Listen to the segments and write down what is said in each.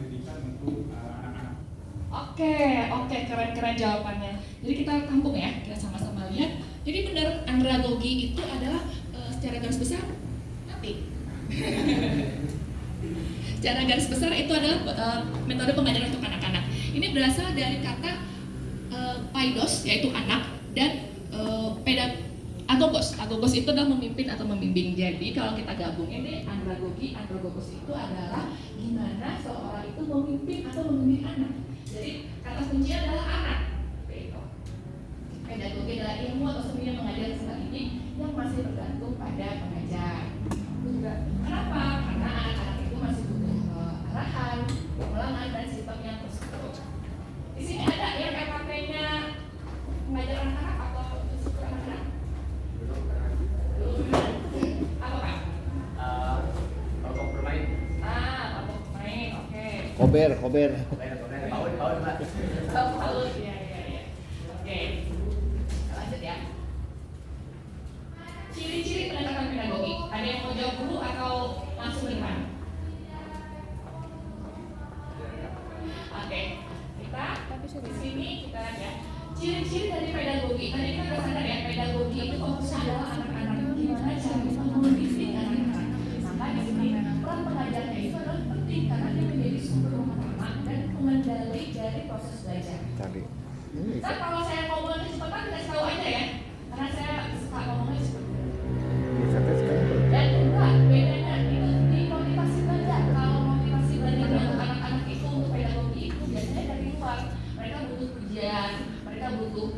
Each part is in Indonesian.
pendidikan untuk anak-anak? Oke, keren jawabannya. Jadi kita tampung ya, kita sama-sama lihat. Jadi menurut andragogi itu adalah secara garis besar nanti. Secara garis besar itu adalah metode pengajaran untuk anak-anak. Ini berasal dari kata paidos yaitu anak dan agogos. Agogos itu adalah memimpin atau membimbing. Jadi kalau kita gabungin nih andragogi, androgogos itu adalah gimana seorang itu memimpin atau membimbing anak. Jadi kata kuncinya adalah anak. Pedagogi adalah ilmu atau seni yang mengajar serta didik yang masih bergantung pada pengajar. Kenapa? Karena anak-anak itu masih butuh arahan, pengulangan dan sistem yang terstruktur. Di sini ada yang KKP-nya mengajar anak-anak atau struktur anak-anak? Apa Pak? Kelompok bermain. Kelompok bermain, oke. Kober. Paut, iya. Oke. Lanjut ya. Ciri-ciri pendekatan pedagogi. Ada yang mau jawab dulu atau langsung Irfan? Oke. Kita di sini kita ya. Ciri-ciri dari pedagogi. Tadi kita sudah sadar ya, pedagogi itu fokusnya adalah anak-anak. Gimana cara mendidik anak-anak. Maka di sini peran pengajarnya itu adalah penting karena dia menjadi sumber utama dan pengendali dari proses belajar. Nah, kalau saya ngomongnya cepetan kasih tahu aja ya, karena saya suka ngomongnya cepetan. Dan kedua, bedanya itu di motivasi belajar. Kalau motivasi belajar untuk anak-anak itu untuk pedagogi itu biasanya dari luar. Mereka butuh pujian, mereka butuh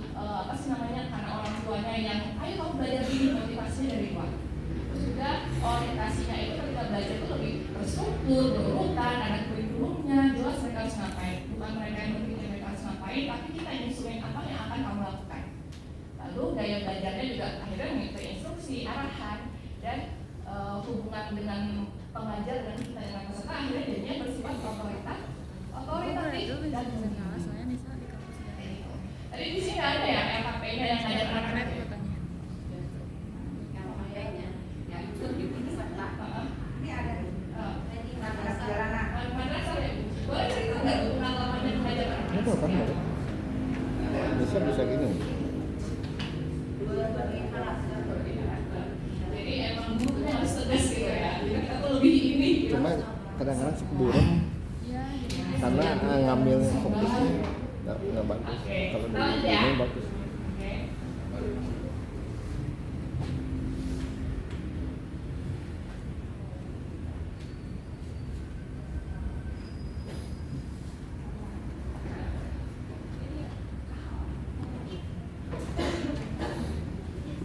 karena orang tuanya yang ayo kamu belajar ini, motivasinya dari luar. Terus juga orientasinya itu ketika belajar itu lebih terstruktur, berurutan, ada kurikulumnya, jelas mereka harus ngapain. Bukan mereka yang berpikir mereka harus ngapain, tapi kita instrumen apa yang akan kamu lakukan. Lalu gaya belajarnya juga akhirnya mengikuti instruksi, arahan, dan hubungan dengan pengajar dan kita dengan peserta akhirnya jadinya bersifat otoritatif dan Tadi di sini ada ya LKP-nya yang ngajar anak-anak. Ya itu di peserta. Ini ada madrasah ya. Boleh cerita nggak Bu pengalamannya mengajar anak-anak? Itu kan bisa gini. Jadi emang gurunya harus tegas gitu ya. Jadi kita tuh lebih ini. Cuma kadang-kadang suka burem karena ngambil fokusnya nggak bagus. Kalau dari ini bagus.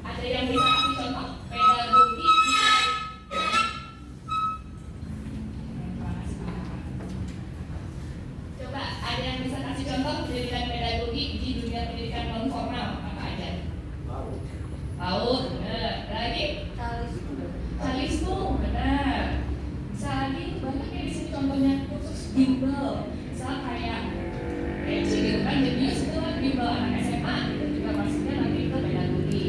Ada yang bisa kasih contoh pedagogi? Coba ada yang bisa kasih contoh pendidikan pedagogi di dunia pendidikan non formal apa aja? Paut, benar. Lagi? Kalismu, benar. Bisa lagi banyak ya di sini contohnya kursus bimbel. Misal kayak gitu kan jadinya setelah bimbel anak SMA itu juga maksudnya nanti ke pedagogi.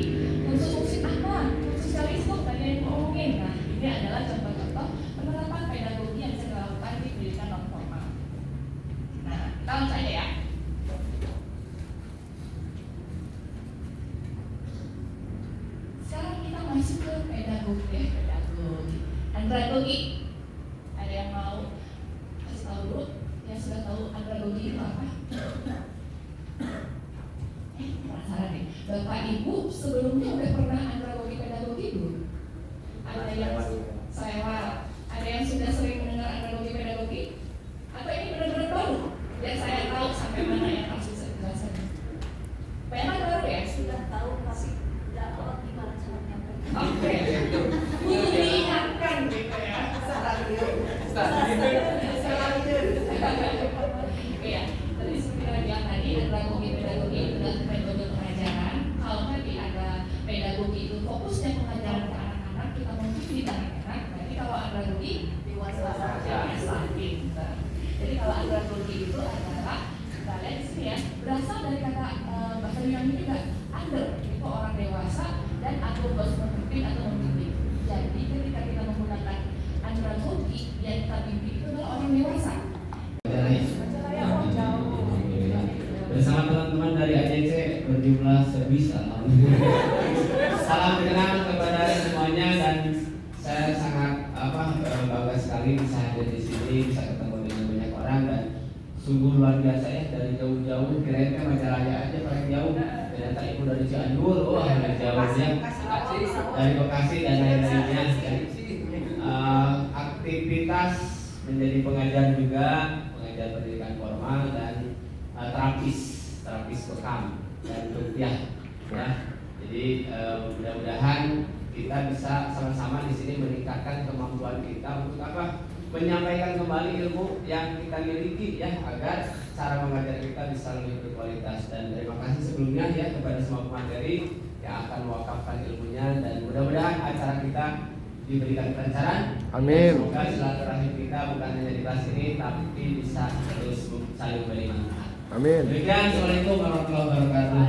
Kursus apa? Kursus kalismu tadi yang ngomongin. Nah ini adalah contoh-contoh penerapan pedagogi yang bisa dilakukan di pendidikan non formal. Nah kita langsung aja ya. Sekarang kita masuk ke pedagogi. Andragogi. Ada yang mau kasih tahu dulu? Yang sudah tahu andragogi itu apa? Penasaran nih. Bapak Ibu sebelumnya udah pernah andragogi pedagogi belum? Ada yang selewat. Ada yang sudah sering mendengar andragogi pedagogi? Atau ini benar-benar baru? Biar saya tahu sampai mana yang harus bisa dijelaskan. Memang baru ya? Sudah tahu tapi tidak tahu gimana cara menyampaikan. Oke. Butuh diingatkan gitu ya. Iya, tadi seperti yang bilang tadi andragogi pedagogi itu adalah metode pengajaran. Kalau tadi ada pedagogi itu fokusnya pengajaran ke anak-anak, kita mendidik anak-anak. Berarti kalau andragogi dewasa pintar. Jadi kalau andragogi itu adalah kita lihat di sini ya, berasal dari kata bahasa Yunani juga under itu orang dewasa dan agogos memimpin atau membimbing. Jadi ketika kita menggunakan andragogi yang kita bimbing itu adalah orang dewasa. bisa. Salam kenal kepada semuanya dan saya sangat bangga sekali bisa hadir di sini, bisa ketemu dengan banyak orang dan sungguh luar biasa ya, dari jauh-jauh, kirain kan Majalaya aja paling jauh, ternyata ibu dari Cianjur, wah dari jauhnya, dari Bekasi dan lain-lainnya. Aktivitas menjadi pengajar juga, pengajar pendidikan formal dan terapis bekam dan rupiah ya. Jadi mudah-mudahan kita bisa sama-sama di sini meningkatkan kemampuan kita untuk apa? Menyampaikan kembali ilmu yang kita miliki ya, agar cara mengajar kita bisa lebih berkualitas. Dan terima kasih sebelumnya ya kepada semua pemateri yang akan mewakafkan ilmunya, dan mudah-mudahan acara kita diberikan kelancaran. Amin. Semoga silaturahim kita bukan hanya di kelas ini tapi bisa terus saling beri manfaat. Amin. Demikian, assalamualaikum warahmatullahi wabarakatuh.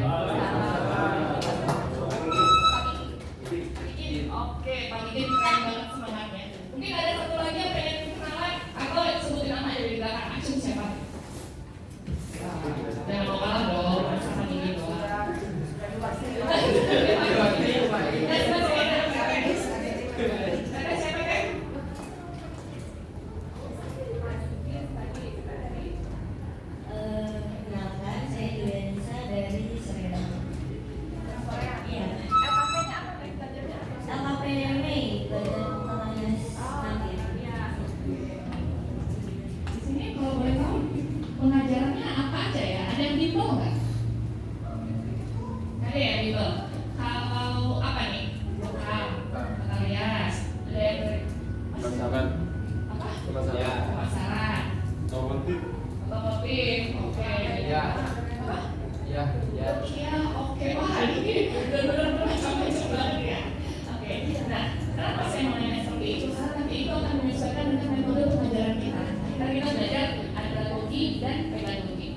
Oke, Pak Didin keren banget semangatnya. Mungkin ada satu lagi yang pengen kenalan atau sebutin nama dari belakang. Acung siapa? Jangan mau kalah dong, sama Didin doang. Kenalkan, saya Julianisa dari Serena. Iya. LKPM Badan Pengawas Nanti. Di sini kalau boleh tahu pengajarannya apa aja ya? Ada yang bimbel nggak? Ada ya bimbel. Kalau apa nih? Lokal, alias, ada yang Pemasaran. apa? Ya. Pemasaran, Otomotif. otomotif, oke. Ya. Apa? Ya, ya. Ya, oke. Wah, ini benar-benar macam-macam banget ya. Oke. Nah, kenapa saya mau nanya seperti itu? Karena nanti itu akan menyesuaikan dengan metode pengajaran kita. Karena kita belajar andragogi dan pedagogi.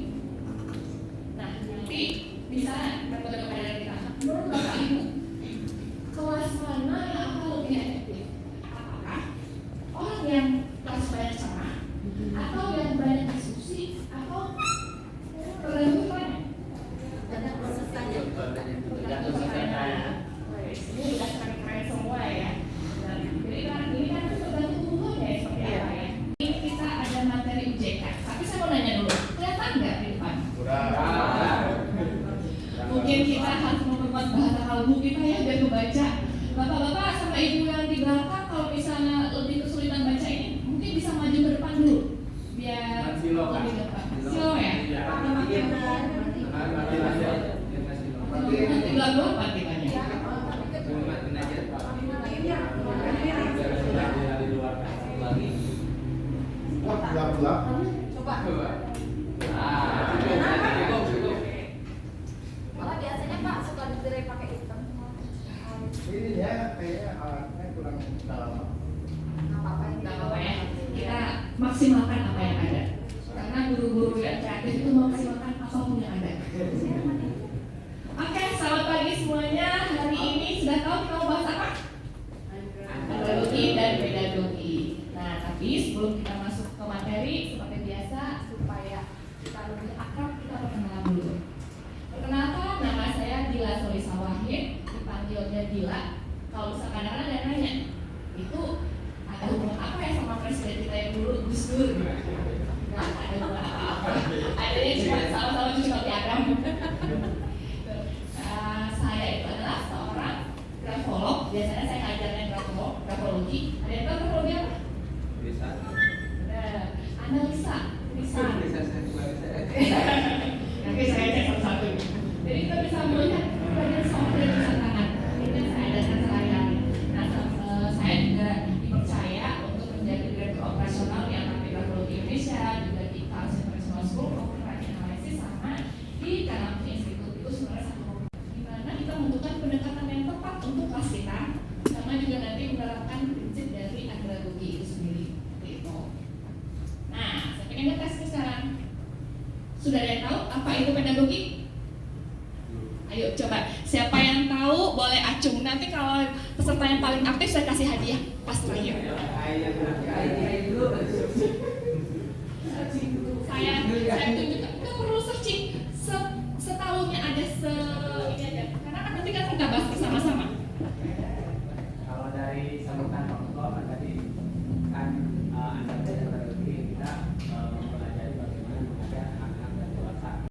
Nah, nanti bisa metode pengajaran kita. Menurut Bapak Ibu, kelas mana yang akan lebih efektif? Apakah orang yang kelas banyak ceramah, atau yang banyak diskusi, atau tergantung mana? Banyak pesertanya. Tergantung pesertanya. Ini udah keren-keren semua ya. Nah, jadi kan ini kan tergantung tujuannya ya, seperti apa ya. Ini kita ada materi UJK, tapi saya mau nanya dulu, kelihatan nggak di depan? Mungkin kita harus memperkuat bahasa kalbu kita ya biar kebaca. Bapak-bapak sama ibu yang di belakang kalau misalnya lebih kesulitan baca ini, mungkin bisa maju ke depan dulu biar lebih depan. Silo ya? Nanti belakang apa kitanya? Gelap-gelap. Malah biasanya Pak suka ditirai pakai hitam. Ini ya kayaknya alatnya kurang dalam. Nggak apa-apa ini. Nggak apa-apa ya, kita maksimalkan apa yang ada. Karena guru-guru yang kreatif itu memaksimalkan apapun yang ada. Oke, selamat pagi semuanya. Hari ini sudah tahu kita mau bahas apa? Andragogi dan pedagogi. Nah, tapi sebelum kita masuk ke materi, seperti biasa, supaya kita lebih akrab, kita perkenalan dulu. Perkenalkan, nama saya Dila Solisa Wahid, dipanggilnya Dila. Kalau misalkan kadang-kadang ada yang nanya, itu ada hubungan apa ya sama presiden kita yang dulu, Gus Dur? Nggak ada hubungan apa-apa. Adanya cuma sama-sama cuci kopi Adam. Saya itu adalah seorang grafolog. Biasanya saya ngajarnya grafologi. Ada yang tahu grafologi apa? Bisa. Analisa. Bisa. Nanti saya cek satu-satu. Jadi kita bisa melihat bagian software dan tulisan tangan. Ini yang saya ajarkan sehari-hari. Nah, saya juga dipercaya untuk menjadi direktur operasional di AKP Grafologi Indonesia, juga di Taos International School of Writing Analysis, sama di Kanampi Institute. Itu sebenarnya satu dimana kita membutuhkan pendekatan yang tepat untuk kelas kita, sama juga nanti menerapkan prinsip dari andragogi itu sendiri. Gitu. Nah, saya pengen ngetes nih sekarang. Sudah ada yang tahu apa itu pedagogi? Ayo coba, siapa yang tahu boleh acung. Nanti kalau peserta yang paling aktif saya kasih hadiah pas terakhir. Saya tunjukkan, nggak perlu searching. Setahunnya ada ini aja. kita bahas bersama-sama